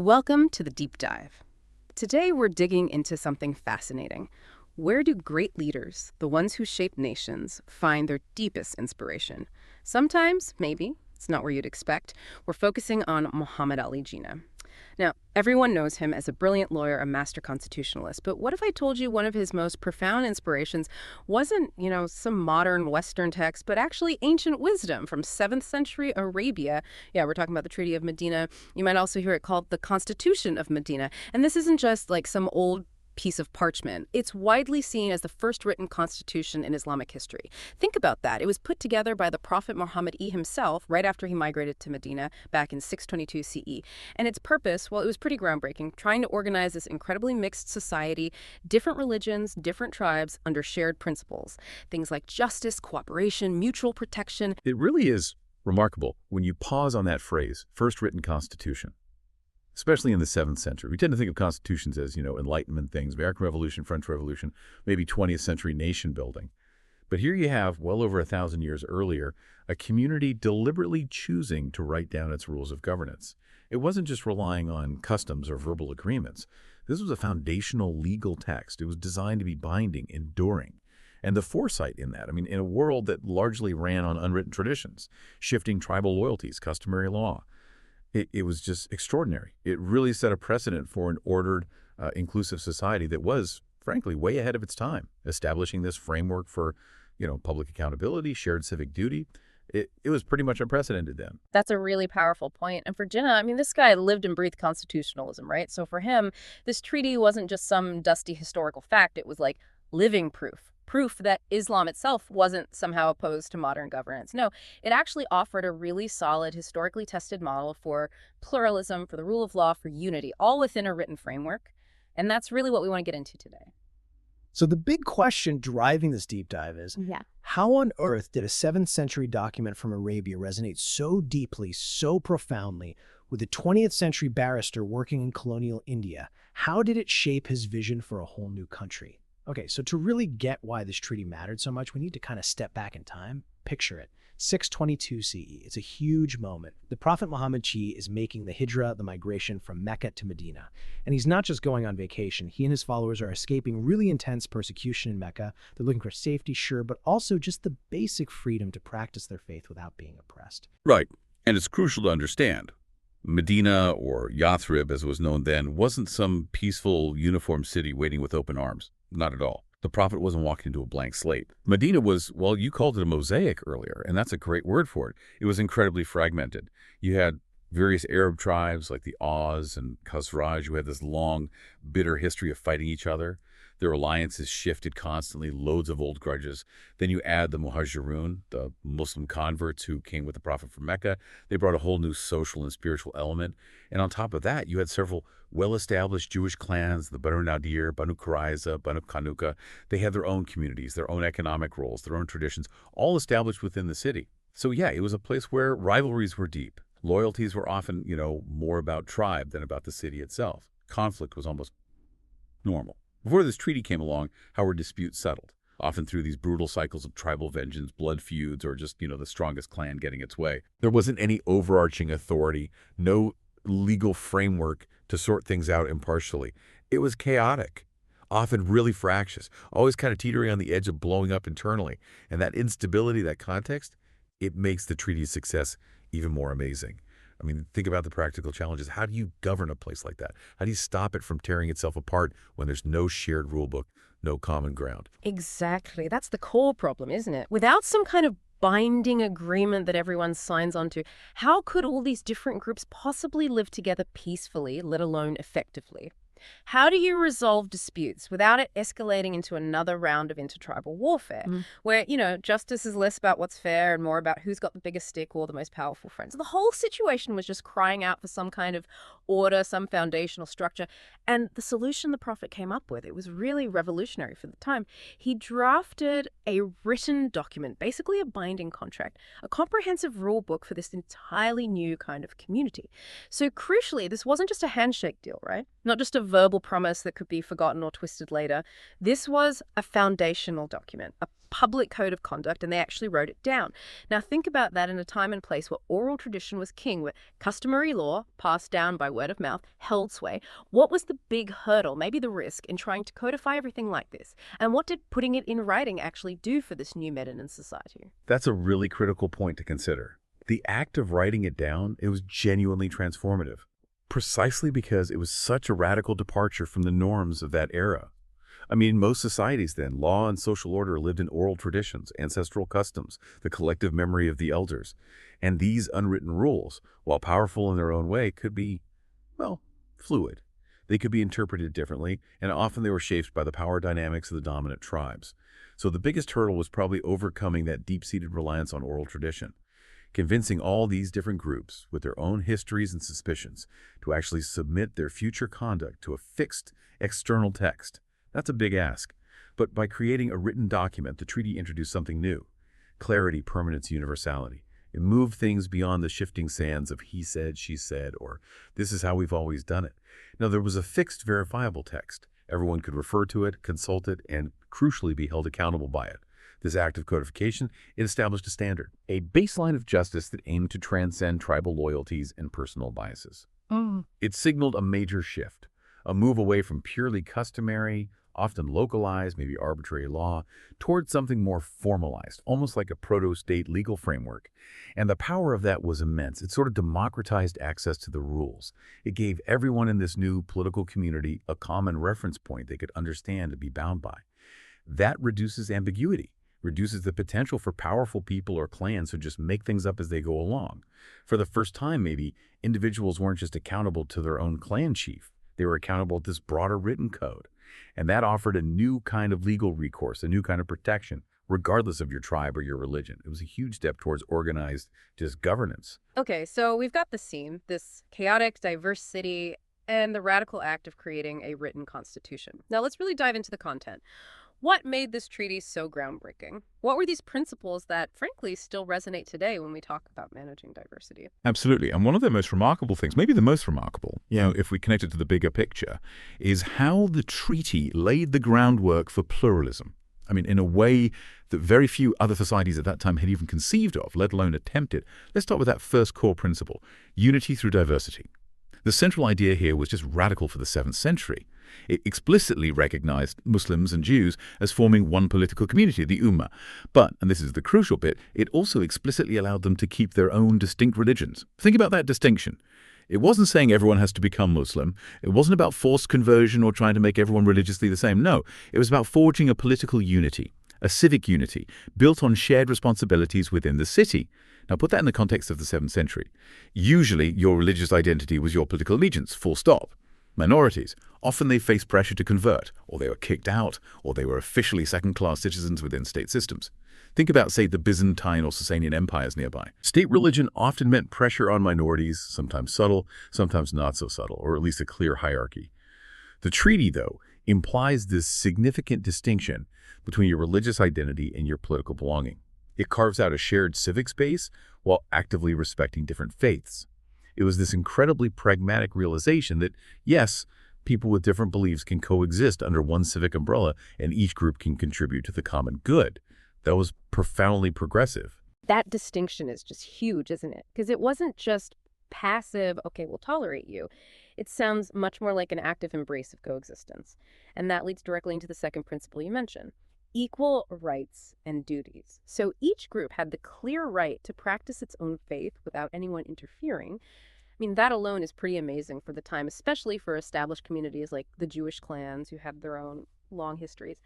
Welcome to the Deep Dive. Today we're digging into something fascinating. Where do great leaders, the ones who shape nations, find their deepest inspiration? Sometimes, maybe, it's not where you'd expect. We're focusing on Muhammad Ali Jinnah. Now, everyone knows him as a brilliant lawyer, a master constitutionalist, but what if I told you one of his most profound inspirations wasn't, some modern Western text, but actually ancient wisdom from 7th century Arabia? Yeah, we're talking about the Treaty of Medina. You might also hear it called the Constitution of Medina. And this isn't just like some old piece of parchment. It's widely seen as the first written constitution in Islamic history. Think about that. It was put together by the Prophet Muhammad himself right after he migrated to Medina back in 622 CE. And its purpose, well, it was pretty groundbreaking, trying to organize this incredibly mixed society, different religions, different tribes under shared principles. Things like justice, cooperation, mutual protection. It really is remarkable when you pause on that phrase, first written constitution. Especially in the 7th century. We tend to think of constitutions as, Enlightenment things, American Revolution, French Revolution, maybe 20th century nation building. But here you have, well over 1,000 years earlier, a community deliberately choosing to write down its rules of governance. It wasn't just relying on customs or verbal agreements. This was a foundational legal text. It was designed to be binding, enduring. And the foresight in that, in a world that largely ran on unwritten traditions, shifting tribal loyalties, customary law, it was just extraordinary. It really set a precedent for an ordered, inclusive society that was, frankly, way ahead of its time, establishing this framework for, public accountability, shared civic duty. It was pretty much unprecedented then. That's a really powerful point. And for Jinnah, this guy lived and breathed constitutionalism, right? So for him, this treaty wasn't just some dusty historical fact. It was like living proof that Islam itself wasn't somehow opposed to modern governance. No, it actually offered a really solid, historically tested model for pluralism, for the rule of law, for unity, all within a written framework. And that's really what we want to get into today. So the big question driving this deep dive is, how on earth did a 7th century document from Arabia resonate so deeply, so profoundly with a 20th century barrister working in colonial India? How did it shape his vision for a whole new country? Okay, so to really get why this treaty mattered so much, we need to kind of step back in time. Picture it. 622 CE. It's a huge moment. The Prophet Muhammad is making the hijrah, the migration from Mecca to Medina. And he's not just going on vacation. He and his followers are escaping really intense persecution in Mecca. They're looking for safety, sure, but also just the basic freedom to practice their faith without being oppressed. Right. And it's crucial to understand. Medina, or Yathrib as it was known then, wasn't some peaceful, uniform city waiting with open arms. Not at all. The Prophet wasn't walking into a blank slate. Medina was, well, you called it a mosaic earlier, and that's a great word for it. It was incredibly fragmented. You had various Arab tribes like the Aus and Khazraj who had this long, bitter history of fighting each other. Their alliances shifted constantly, loads of old grudges. Then you add the Muhajirun, the Muslim converts who came with the Prophet from Mecca. They brought a whole new social and spiritual element. And on top of that, you had several well-established Jewish clans, the Banu Nadir, Banu Qurayza, Banu Qanuqa. They had their own communities, their own economic roles, their own traditions, all established within the city. So yeah, it was a place where rivalries were deep. Loyalties were often, more about tribe than about the city itself. Conflict was almost normal. Before this treaty came along, how were disputes settled? Often through these brutal cycles of tribal vengeance, blood feuds, or just, the strongest clan getting its way. There wasn't any overarching authority, no legal framework to sort things out impartially. It was chaotic, often really fractious, always kind of teetering on the edge of blowing up internally. And that instability, that context, it makes the treaty's success even more amazing. Think about the practical challenges. How do you govern a place like that? How do you stop it from tearing itself apart when there's no shared rule book, no common ground? Exactly. That's the core problem, isn't it? Without some kind of binding agreement that everyone signs onto, how could all these different groups possibly live together peacefully, let alone effectively? How do you resolve disputes without it escalating into another round of intertribal warfare, where, justice is less about what's fair and more about who's got the biggest stick or the most powerful friends? The whole situation was just crying out for some kind of order, some foundational structure. And the solution the Prophet came up with, it was really revolutionary for the time. He drafted a written document, basically a binding contract, a comprehensive rule book for this entirely new kind of community. So crucially, this wasn't just a handshake deal, right? Not just a verbal promise that could be forgotten or twisted later. This was a foundational document, a public code of conduct, and they actually wrote it down. Now think about that in a time and place where oral tradition was king, where customary law, passed down by word of mouth, held sway. What was the big hurdle, maybe the risk, in trying to codify everything like this? And what did putting it in writing actually do for this new Medina society? That's a really critical point to consider. The act of writing it down, it was genuinely transformative, precisely because it was such a radical departure from the norms of that era. I mean, most societies then, law and social order lived in oral traditions, ancestral customs, the collective memory of the elders. And these unwritten rules, while powerful in their own way, could be, well, fluid. They could be interpreted differently, and often they were shaped by the power dynamics of the dominant tribes. So the biggest hurdle was probably overcoming that deep-seated reliance on oral tradition, convincing all these different groups with their own histories and suspicions to actually submit their future conduct to a fixed external text. That's a big ask. But by creating a written document, the treaty introduced something new: clarity, permanence, universality. It moved things beyond the shifting sands of he said, she said, or this is how we've always done it. Now, there was a fixed, verifiable text. Everyone could refer to it, consult it, and crucially be held accountable by it. This act of codification, it established a standard, a baseline of justice that aimed to transcend tribal loyalties and personal biases. It signaled a major shift, a move away from purely customary, often localized, maybe arbitrary law, towards something more formalized, almost like a proto-state legal framework. And the power of that was immense. It sort of democratized access to the rules. It gave everyone in this new political community a common reference point they could understand and be bound by. That reduces ambiguity, reduces the potential for powerful people or clans to just make things up as they go along. For the first time, maybe, individuals weren't just accountable to their own clan chief. They were accountable to this broader written code. And that offered a new kind of legal recourse, a new kind of protection, regardless of your tribe or your religion. It was a huge step towards organized just governance. Okay, so we've got the scene, this chaotic, diverse city, and the radical act of creating a written constitution. Now let's really dive into the content. What made this treaty so groundbreaking? What were these principles that, frankly, still resonate today when we talk about managing diversity? Absolutely. And one of the most remarkable things, maybe the most remarkable, if we connect it to the bigger picture, is how the treaty laid the groundwork for pluralism. I mean, in a way that very few other societies at that time had even conceived of, let alone attempted. Let's start with that first core principle: unity through diversity. The central idea here was just radical for the 7th century. It explicitly recognized Muslims and Jews as forming one political community, the Ummah. But, and this is the crucial bit, it also explicitly allowed them to keep their own distinct religions. Think about that distinction. It wasn't saying everyone has to become Muslim. It wasn't about forced conversion or trying to make everyone religiously the same. No, it was about forging a political unity, a civic unity, built on shared responsibilities within the city. Now put that in the context of the 7th century. Usually your religious identity was your political allegiance, full stop. Minorities, often they faced pressure to convert, or they were kicked out, or they were officially second-class citizens within state systems. Think about, say, the Byzantine or Sasanian empires nearby. State religion often meant pressure on minorities, sometimes subtle, sometimes not so subtle, or at least a clear hierarchy. The treaty, though, implies this significant distinction between your religious identity and your political belonging. It carves out a shared civic space while actively respecting different faiths. It was this incredibly pragmatic realization that, yes, people with different beliefs can coexist under one civic umbrella, and each group can contribute to the common good. That was profoundly progressive. That distinction is just huge, isn't it? Because it wasn't just passive, okay, we'll tolerate you. It sounds much more like an active embrace of coexistence. And that leads directly into the second principle you mentioned: equal rights and duties. So each group had the clear right to practice its own faith without anyone interfering. I mean, that alone is pretty amazing for the time, especially for established communities like the Jewish clans who had their own long histories.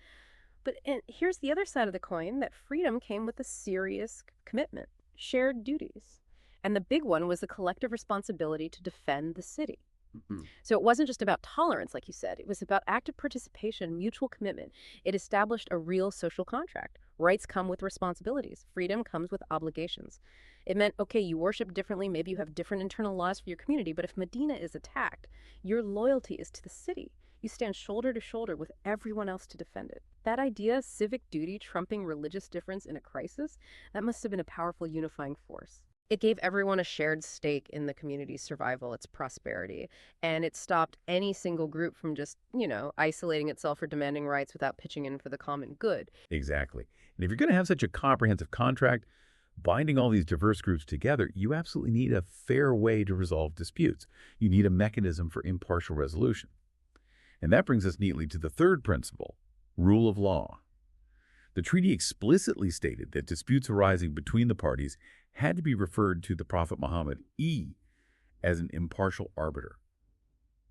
But here's the other side of the coin, that freedom came with a serious commitment, shared duties. And the big one was the collective responsibility to defend the city. So it wasn't just about tolerance, like you said. It was about active participation, mutual commitment. It established a real social contract. Rights come with responsibilities. Freedom comes with obligations. It meant, okay, you worship differently. Maybe you have different internal laws for your community. But if Medina is attacked, your loyalty is to the city. You stand shoulder to shoulder with everyone else to defend it. That idea, civic duty trumping religious difference in a crisis, that must have been a powerful unifying force. It gave everyone a shared stake in the community's survival, its prosperity, and it stopped any single group from just, isolating itself or demanding rights without pitching in for the common good. Exactly. And if you're going to have such a comprehensive contract, binding all these diverse groups together, you absolutely need a fair way to resolve disputes. You need a mechanism for impartial resolution. And that brings us neatly to the third principle, rule of law. The treaty explicitly stated that disputes arising between the parties had to be referred to the Prophet Muhammad as an impartial arbiter.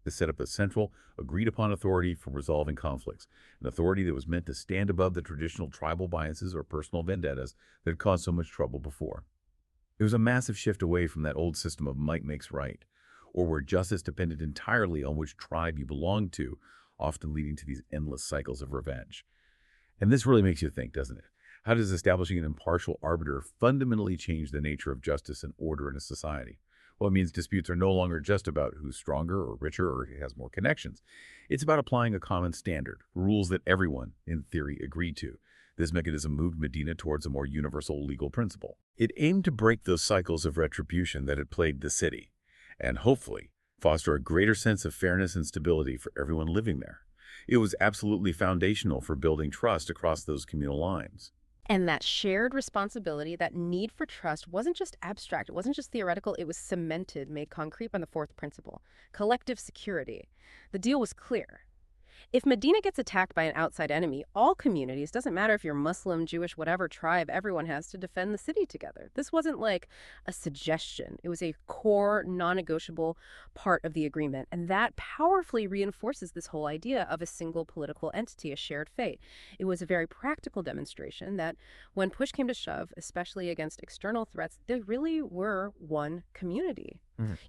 This set up a central, agreed-upon authority for resolving conflicts, an authority that was meant to stand above the traditional tribal biases or personal vendettas that had caused so much trouble before. It was a massive shift away from that old system of might makes right, or where justice depended entirely on which tribe you belonged to, often leading to these endless cycles of revenge. And this really makes you think, doesn't it? How does establishing an impartial arbiter fundamentally change the nature of justice and order in a society? Well, it means disputes are no longer just about who's stronger or richer or has more connections. It's about applying a common standard, rules that everyone, in theory, agreed to. This mechanism moved Medina towards a more universal legal principle. It aimed to break those cycles of retribution that had plagued the city, and hopefully foster a greater sense of fairness and stability for everyone living there. It was absolutely foundational for building trust across those communal lines. And that shared responsibility, that need for trust, wasn't just abstract, it wasn't just theoretical, it was cemented, made concrete by the fourth principle, collective security. The deal was clear. If Medina gets attacked by an outside enemy, all communities, doesn't matter if you're Muslim, Jewish, whatever tribe, everyone has to defend the city together. This wasn't like a suggestion. It was a core, non-negotiable part of the agreement. And that powerfully reinforces this whole idea of a single political entity, a shared fate. It was a very practical demonstration that when push came to shove, especially against external threats, they really were one community.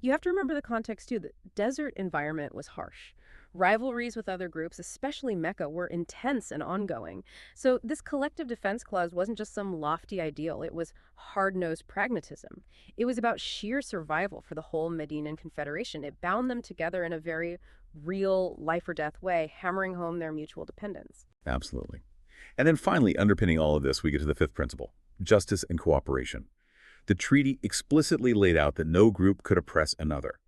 You have to remember the context, too. The desert environment was harsh. Rivalries with other groups, especially Mecca, were intense and ongoing. So this collective defense clause wasn't just some lofty ideal. It was hard-nosed pragmatism. It was about sheer survival for the whole Medinan Confederation. It bound them together in a very real life-or-death way, hammering home their mutual dependence. Absolutely. And then finally, underpinning all of this, we get to the fifth principle, justice and cooperation. The treaty explicitly laid out that no group could oppress another.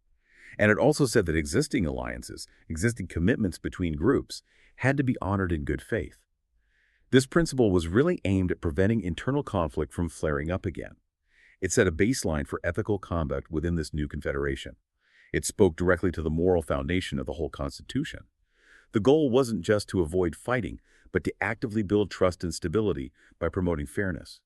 And it also said that existing alliances, existing commitments between groups, had to be honored in good faith. This principle was really aimed at preventing internal conflict from flaring up again. It set a baseline for ethical conduct within this new confederation. It spoke directly to the moral foundation of the whole Constitution. The goal wasn't just to avoid fighting, but to actively build trust and stability by promoting fairness.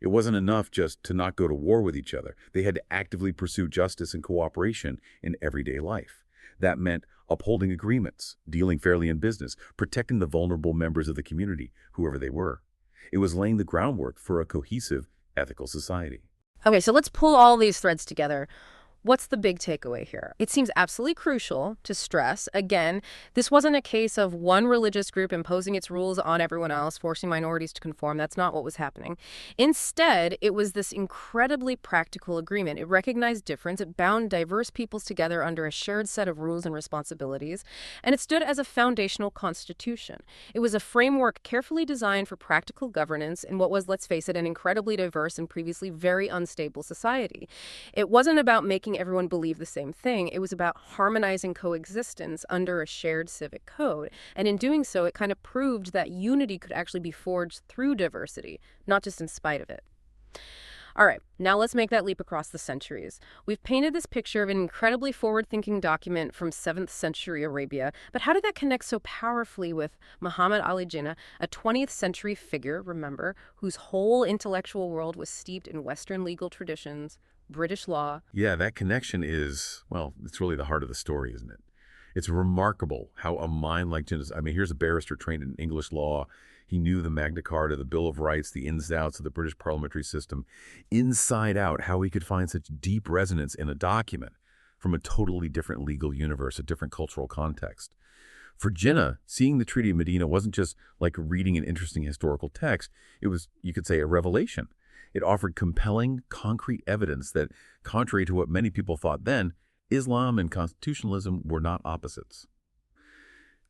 It wasn't enough just to not go to war with each other. They had to actively pursue justice and cooperation in everyday life. That meant upholding agreements, dealing fairly in business, protecting the vulnerable members of the community, whoever they were. It was laying the groundwork for a cohesive, ethical society. Okay, so let's pull all these threads together. What's the big takeaway here? It seems absolutely crucial to stress, again, this wasn't a case of one religious group imposing its rules on everyone else, forcing minorities to conform. That's not what was happening. Instead, it was this incredibly practical agreement. It recognized difference. It bound diverse peoples together under a shared set of rules and responsibilities. And it stood as a foundational constitution. It was a framework carefully designed for practical governance in what was, let's face it, an incredibly diverse and previously very unstable society. It wasn't about making everyone believe the same thing. It was about harmonizing coexistence under a shared civic code. And in doing so, it kind of proved that unity could actually be forged through diversity, not just in spite of it. All right, now let's make that leap across the centuries. We've painted this picture of an incredibly forward-thinking document from 7th century Arabia, but how did that connect so powerfully with Muhammad Ali Jinnah, a 20th century figure, remember, whose whole intellectual world was steeped in Western legal traditions, British law? Yeah, that connection is, well, it's really the heart of the story, isn't it? It's remarkable how a mind like Jinnah's, I mean, here's a barrister trained in English law. He knew the Magna Carta, the Bill of Rights, the ins and outs of the British parliamentary system, inside out, how he could find such deep resonance in a document from a totally different legal universe, a different cultural context. For Jinnah, seeing the Treaty of Medina wasn't just like reading an interesting historical text. It was, you could say, a revelation. It offered compelling, concrete evidence that, contrary to what many people thought then, Islam and constitutionalism were not opposites.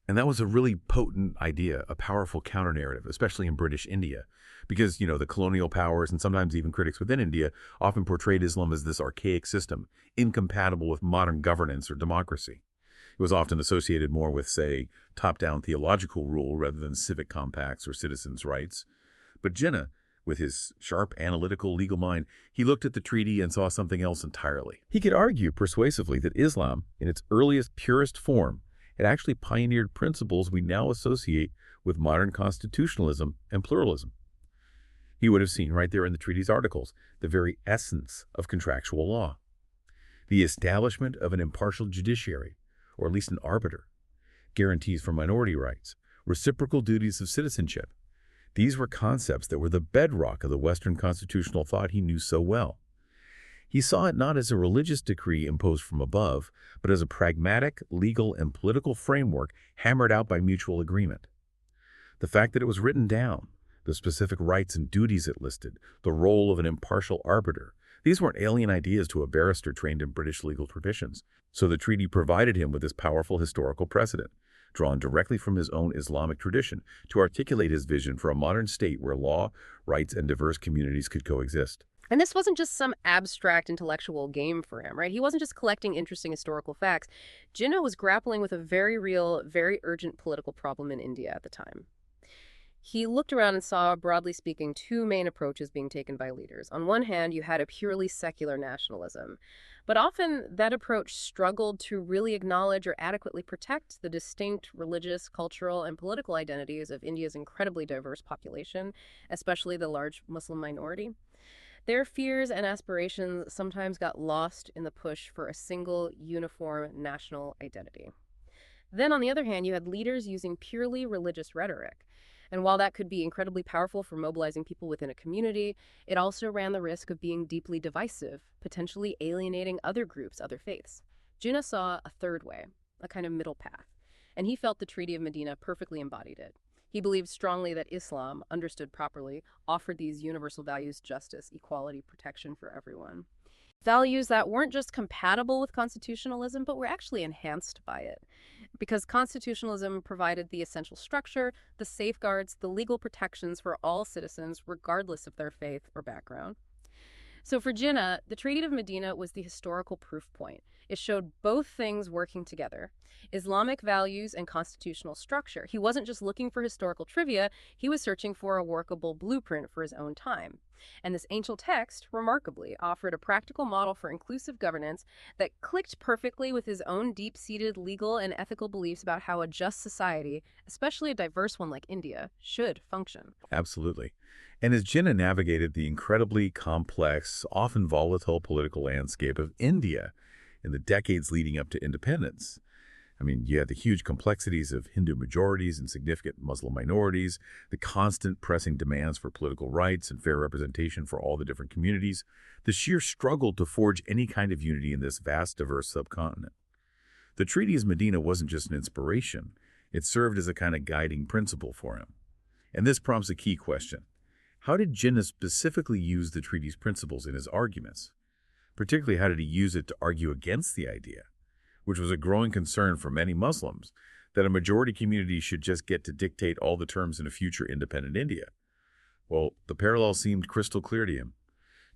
And that was a really potent idea, a powerful counter-narrative, especially in British India. Because, the colonial powers and sometimes even critics within India often portrayed Islam as this archaic system, incompatible with modern governance or democracy. It was often associated more with, say, top-down theological rule rather than civic compacts or citizens' rights. But Jinnah, with his sharp, analytical, legal mind, he looked at the treaty and saw something else entirely. He could argue persuasively that Islam, in its earliest, purest form, had actually pioneered principles we now associate with modern constitutionalism and pluralism. He would have seen right there in the treaty's articles the very essence of contractual law, the establishment of an impartial judiciary, or at least an arbiter, guarantees for minority rights, reciprocal duties of citizenship. These were concepts that were the bedrock of the Western constitutional thought he knew so well. He saw it not as a religious decree imposed from above, but as a pragmatic, legal, and political framework hammered out by mutual agreement. The fact that it was written down, the specific rights and duties it listed, the role of an impartial arbiter, these weren't alien ideas to a barrister trained in British legal traditions. So the treaty provided him with this powerful historical precedent, drawn directly from his own Islamic tradition, to articulate his vision for a modern state where law, rights, and diverse communities could coexist. And this wasn't just some abstract intellectual game for him, right? He wasn't just collecting interesting historical facts. Jinnah was grappling with a very real, very urgent political problem in India at the time. He looked around and saw, broadly speaking, two main approaches being taken by leaders. On one hand, you had a purely secular nationalism, but often that approach struggled to really acknowledge or adequately protect the distinct religious, cultural, and political identities of India's incredibly diverse population, especially the large Muslim minority. Their fears and aspirations sometimes got lost in the push for a single, uniform national identity. Then, on the other hand, you had leaders using purely religious rhetoric. And while that could be incredibly powerful for mobilizing people within a community, it also ran the risk of being deeply divisive, potentially alienating other groups, other faiths. Jinnah saw a third way, a kind of middle path, and he felt the Treaty of Medina perfectly embodied it. He believed strongly that Islam, understood properly, offered these universal values: justice, equality, protection for everyone. Values that weren't just compatible with constitutionalism, but were actually enhanced by it. Because constitutionalism provided the essential structure, the safeguards, the legal protections for all citizens, regardless of their faith or background. So for Jinnah, the Treaty of Medina was the historical proof point. It showed both things working together: Islamic values and constitutional structure. He wasn't just looking for historical trivia, he was searching for a workable blueprint for his own time. And this ancient text, remarkably, offered a practical model for inclusive governance that clicked perfectly with his own deep-seated legal and ethical beliefs about how a just society, especially a diverse one like India, should function. Absolutely. And as Jinnah navigated the incredibly complex, often volatile political landscape of India in the decades leading up to independence, you had the huge complexities of Hindu majorities and significant Muslim minorities, the constant pressing demands for political rights and fair representation for all the different communities, the sheer struggle to forge any kind of unity in this vast, diverse subcontinent. The Treaty of Medina wasn't just an inspiration, it served as a kind of guiding principle for him. And this prompts a key question. How did Jinnah specifically use the treaty's principles in his arguments? Particularly, how did he use it to argue against the idea, which was a growing concern for many Muslims, that a majority community should just get to dictate all the terms in a future independent India? Well, the parallel seemed crystal clear to him.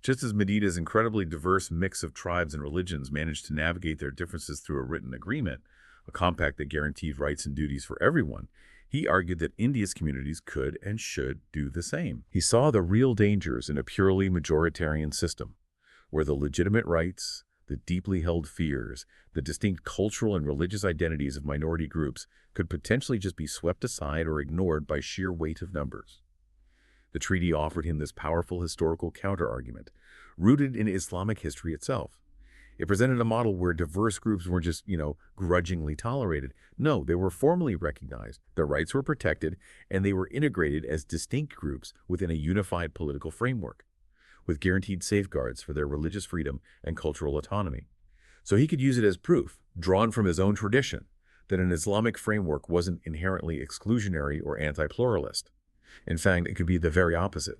Just as Medina's incredibly diverse mix of tribes and religions managed to navigate their differences through a written agreement, a compact that guaranteed rights and duties for everyone, he argued that India's communities could and should do the same. He saw the real dangers in a purely majoritarian system, where the legitimate rights, the deeply held fears, the distinct cultural and religious identities of minority groups could potentially just be swept aside or ignored by sheer weight of numbers. The treaty offered him this powerful historical counter-argument, rooted in Islamic history itself. It presented a model where diverse groups weren't just, grudgingly tolerated. No, they were formally recognized, their rights were protected, and they were integrated as distinct groups within a unified political framework, with guaranteed safeguards for their religious freedom and cultural autonomy. So he could use it as proof, drawn from his own tradition, that an Islamic framework wasn't inherently exclusionary or anti-pluralist. In fact, it could be the very opposite.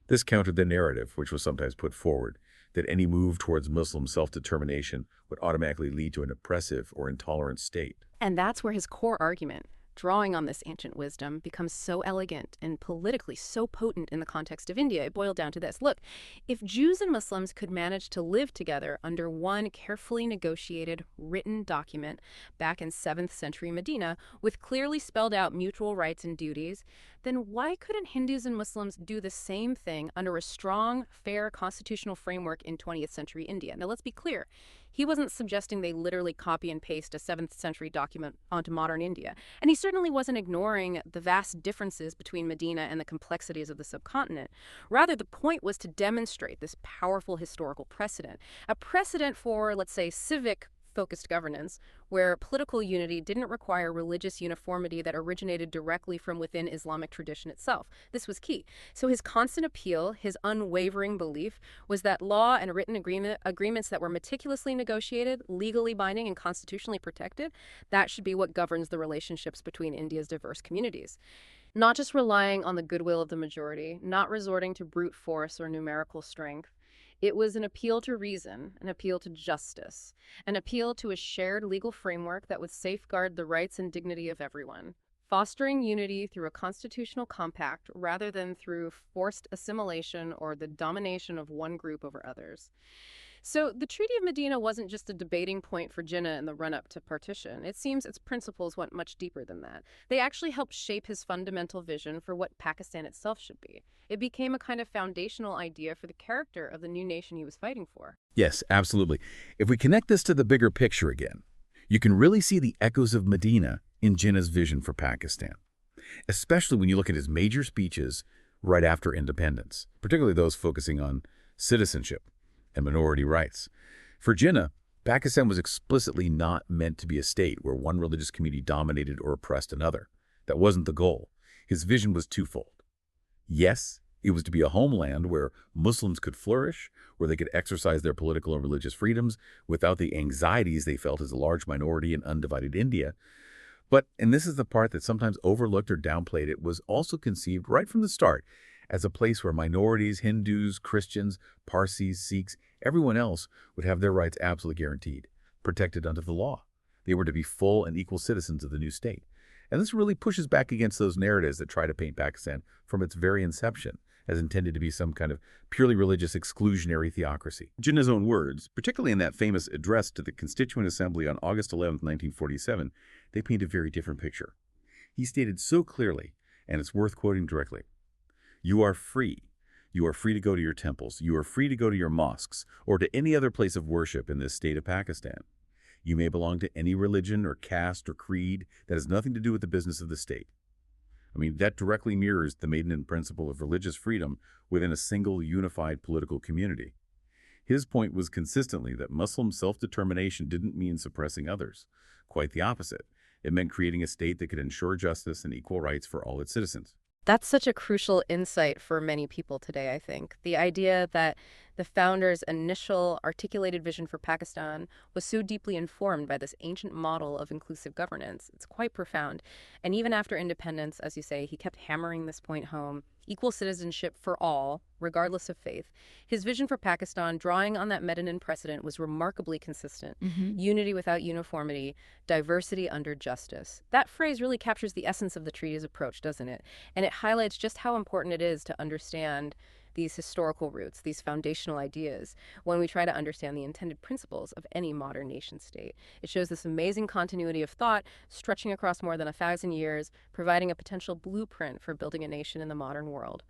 This countered the narrative, which was sometimes put forward, that any move towards Muslim self-determination would automatically lead to an oppressive or intolerant state. And that's where his core argument, drawing on this ancient wisdom, becomes so elegant and politically so potent in the context of India. It boiled down to this. Look, if Jews and Muslims could manage to live together under one carefully negotiated written document back in 7th century Medina with clearly spelled out mutual rights and duties, then why couldn't Hindus and Muslims do the same thing under a strong, fair constitutional framework in 20th century India? Now, let's be clear. He wasn't suggesting they literally copy and paste a 7th century document onto modern India. And he certainly wasn't ignoring the vast differences between Medina and the complexities of the subcontinent. Rather, the point was to demonstrate this powerful historical precedent, a precedent for, let's say, civic-focused governance, where political unity didn't require religious uniformity that originated directly from within Islamic tradition itself. This was key. So his constant appeal, his unwavering belief, was that law and written agreements that were meticulously negotiated, legally binding, and constitutionally protected, that should be what governs the relationships between India's diverse communities. Not just relying on the goodwill of the majority, not resorting to brute force or numerical strength. It was an appeal to reason, an appeal to justice, an appeal to a shared legal framework that would safeguard the rights and dignity of everyone, fostering unity through a constitutional compact rather than through forced assimilation or the domination of one group over others. So the Treaty of Medina wasn't just a debating point for Jinnah in the run-up to partition. It seems its principles went much deeper than that. They actually helped shape his fundamental vision for what Pakistan itself should be. It became a kind of foundational idea for the character of the new nation he was fighting for. Yes, absolutely. If we connect this to the bigger picture again, you can really see the echoes of Medina in Jinnah's vision for Pakistan, especially when you look at his major speeches right after independence, particularly those focusing on citizenship and minority rights. For Jinnah, Pakistan was explicitly not meant to be a state where one religious community dominated or oppressed another. That wasn't the goal. His vision was twofold. Yes, it was to be a homeland where Muslims could flourish, where they could exercise their political and religious freedoms without the anxieties they felt as a large minority in undivided India. But, and this is the part that's sometimes overlooked or downplayed, it was also conceived right from the start as a place where minorities, Hindus, Christians, Parsis, Sikhs, everyone else would have their rights absolutely guaranteed, protected under the law. They were to be full and equal citizens of the new state. And this really pushes back against those narratives that try to paint Pakistan from its very inception as intended to be some kind of purely religious exclusionary theocracy. Jinnah's own words, particularly in that famous address to the Constituent Assembly on August 11, 1947, they paint a very different picture. He stated so clearly, and it's worth quoting directly, "You are free. You are free to go to your temples. You are free to go to your mosques or to any other place of worship in this state of Pakistan. You may belong to any religion or caste or creed that has nothing to do with the business of the state." I mean, that directly mirrors the maiden principle of religious freedom within a single unified political community. His point was consistently that Muslim self-determination didn't mean suppressing others. Quite the opposite. It meant creating a state that could ensure justice and equal rights for all its citizens. That's such a crucial insight for many people today, I think. The idea that the founders' initial articulated vision for Pakistan was so deeply informed by this ancient model of inclusive governance. It's quite profound. And even after independence, as you say, he kept hammering this point home. Equal citizenship for all, regardless of faith. His vision for Pakistan, drawing on that Medina precedent, was remarkably consistent. Unity without uniformity, diversity under justice. That phrase really captures the essence of the treaty's approach, doesn't it? And it highlights just how important it is to understand these historical roots, these foundational ideas, when we try to understand the intended principles of any modern nation state. It shows this amazing continuity of thought stretching across more than 1,000 years, providing a potential blueprint for building a nation in the modern world.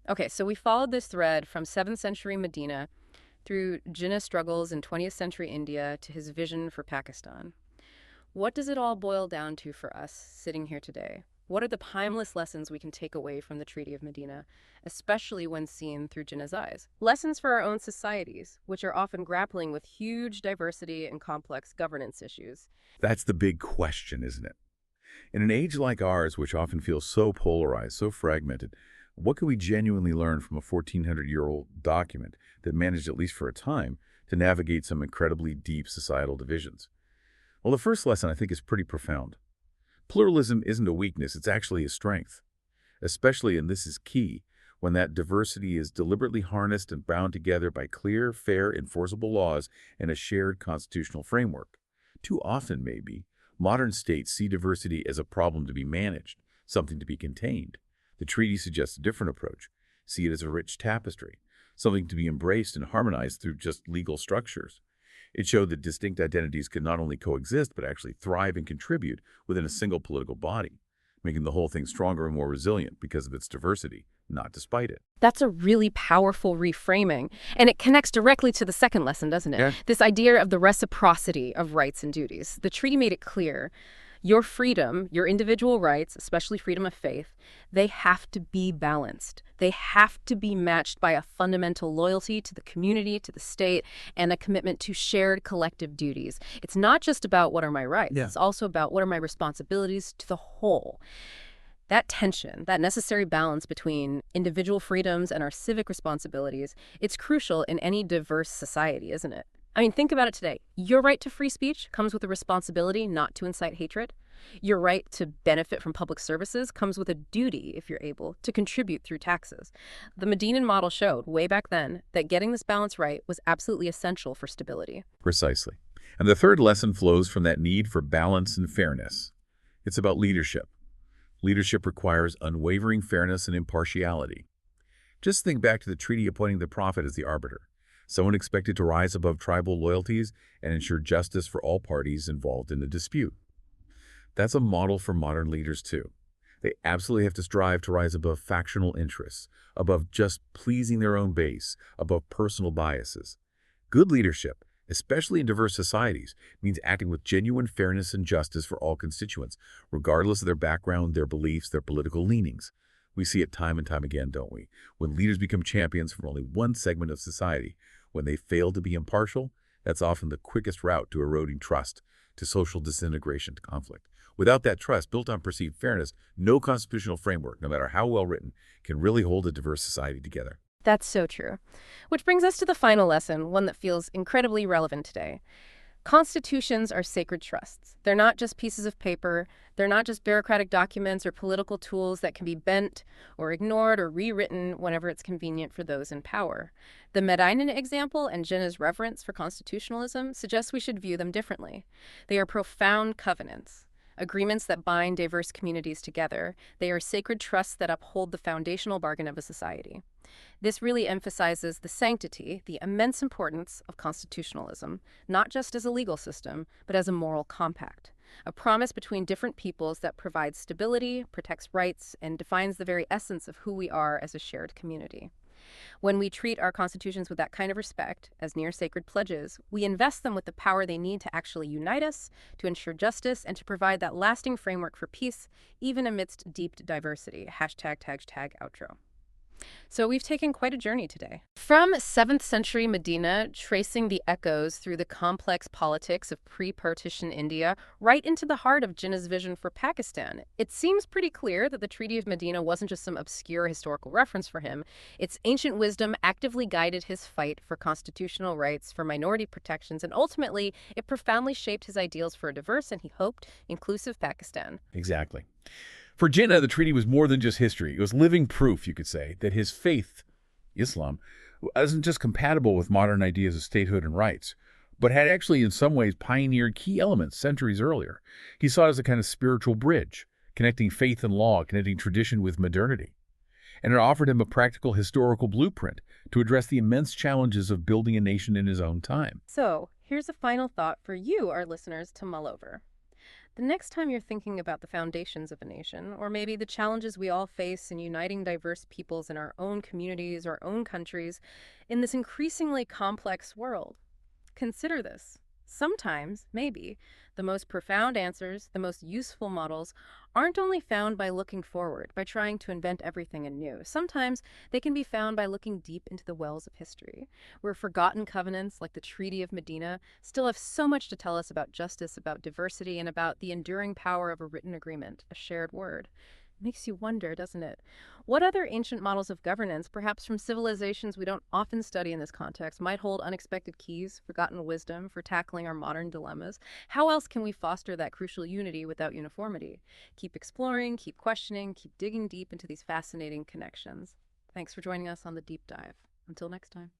Okay, so we followed this thread from 7th century Medina through Jinnah's struggles in 20th century India to his vision for Pakistan. What does it all boil down to for us sitting here today? What are the timeless lessons we can take away from the Treaty of Medina, especially when seen through Jinnah's eyes? Lessons for our own societies, which are often grappling with huge diversity and complex governance issues. That's the big question, isn't it? In an age like ours, which often feels so polarized, so fragmented, what can we genuinely learn from a 1,400-year-old document that managed, at least for a time, to navigate some incredibly deep societal divisions? Well, the first lesson, I think, is pretty profound. Pluralism isn't a weakness, it's actually a strength, especially, and this is key, when that diversity is deliberately harnessed and bound together by clear, fair, enforceable laws and a shared constitutional framework. Too often, maybe, Modern states see diversity as a problem to be managed, something to be contained. The treaty suggests a different approach. See it as a rich tapestry, something to be embraced and harmonized through just legal structures. It showed that distinct identities could not only coexist, but actually thrive and contribute within a single political body, making the whole thing stronger and more resilient because of its diversity, not despite it. That's a really powerful reframing, and it connects directly to the second lesson, doesn't it? Yeah. This idea of the reciprocity of rights and duties. The treaty made it clear your freedom, your individual rights, especially freedom of faith, they have to be balanced. They have to be matched by a fundamental loyalty to the community, to the state, and a commitment to shared collective duties. It's not just about what are my rights. Yeah. It's also about what are my responsibilities to the whole. That tension, that necessary balance between individual freedoms and our civic responsibilities, it's crucial in any diverse society, isn't it? I mean, think about it today. Your right to free speech comes with a responsibility not to incite hatred. Your right to benefit from public services comes with a duty, if you're able, to contribute through taxes. The Medina model showed, way back then, that getting this balance right was absolutely essential for stability. Precisely. And the third lesson flows from that need for balance and fairness. It's about leadership. Leadership requires unwavering fairness and impartiality. Just think back to the treaty appointing the prophet as the arbiter, someone expected to rise above tribal loyalties and ensure justice for all parties involved in the dispute. That's a model for modern leaders, too. They absolutely have to strive to rise above factional interests, above just pleasing their own base, above personal biases. Good leadership, especially in diverse societies, means acting with genuine fairness and justice for all constituents, regardless of their background, their beliefs, their political leanings. We see it time and time again, don't we? When leaders become champions for only one segment of society, when they fail to be impartial, that's often the quickest route to eroding trust, to social disintegration, to conflict. Without that trust built on perceived fairness, no constitutional framework, no matter how well written, can really hold a diverse society together. That's so true. Which brings us to the final lesson, one that feels incredibly relevant today. Constitutions are sacred trusts. They're not just pieces of paper. They're not just bureaucratic documents or political tools that can be bent or ignored or rewritten whenever it's convenient for those in power. The Medina example and Jinnah's reverence for constitutionalism suggests we should view them differently. They are profound covenants, agreements that bind diverse communities together. They are sacred trusts that uphold the foundational bargain of a society. This really emphasizes the sanctity, the immense importance of constitutionalism, not just as a legal system, but as a moral compact, a promise between different peoples that provides stability, protects rights, and defines the very essence of who we are as a shared community. When we treat our constitutions with that kind of respect, as near sacred pledges, we invest them with the power they need to actually unite us, to ensure justice, and to provide that lasting framework for peace, even amidst deep diversity. #outro. So we've taken quite a journey today. From 7th century Medina, tracing the echoes through the complex politics of pre-partition India, right into the heart of Jinnah's vision for Pakistan. It seems pretty clear that the Treaty of Medina wasn't just some obscure historical reference for him. Its ancient wisdom actively guided his fight for constitutional rights, for minority protections, and ultimately, it profoundly shaped his ideals for a diverse and, he hoped, inclusive Pakistan. Exactly. For Jinnah, the treaty was more than just history. It was living proof, you could say, that his faith, Islam, wasn't just compatible with modern ideas of statehood and rights, but had actually in some ways pioneered key elements centuries earlier. He saw it as a kind of spiritual bridge, connecting faith and law, connecting tradition with modernity. And it offered him a practical historical blueprint to address the immense challenges of building a nation in his own time. So, here's a final thought for you, our listeners, to mull over. The next time you're thinking about the foundations of a nation, or maybe the challenges we all face in uniting diverse peoples in our own communities, our own countries, in this increasingly complex world, consider this. Sometimes, maybe, the most profound answers, the most useful models, aren't only found by looking forward, by trying to invent everything anew. Sometimes they can be found by looking deep into the wells of history, where forgotten covenants like the Treaty of Medina still have so much to tell us about justice, about diversity, and about the enduring power of a written agreement, a shared word. Makes you wonder, doesn't it? What other ancient models of governance, perhaps from civilizations we don't often study in this context, might hold unexpected keys, forgotten wisdom for tackling our modern dilemmas? How else can we foster that crucial unity without uniformity? Keep exploring, keep questioning, keep digging deep into these fascinating connections. Thanks for joining us on The Deep Dive. Until next time.